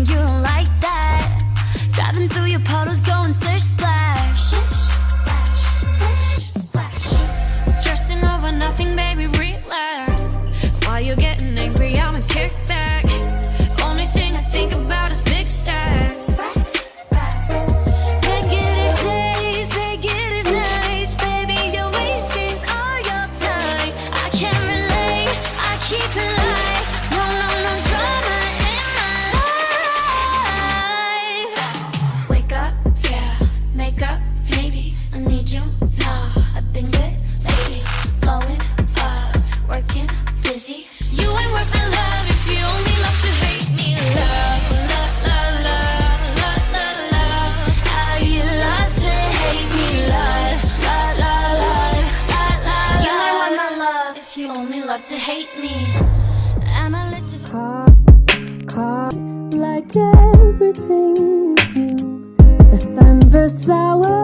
and you don't like that. Driving through your puddles, going splish splash. Splash, splash, splash. Stressing over nothing, baby, relax. While you're getting angry, I'ma kick back. Only thing I think about is big stacks. Negative days, negative nights, baby, you're wasting all your time. I can't relate, I keep it light. No, no, no drama in my life. Wake up, yeah, makeup, maybe I need you now. I've been good lately, blowing up, working busy. You ain't worth my love if you only love to hate me. Love, love, love, love, love, love, love. How you love to hate me. Love, love, love, love, love, love. You ain't worth my love if you only love to hate me. I'ma let you Caught like everything is new. The sun bursts flower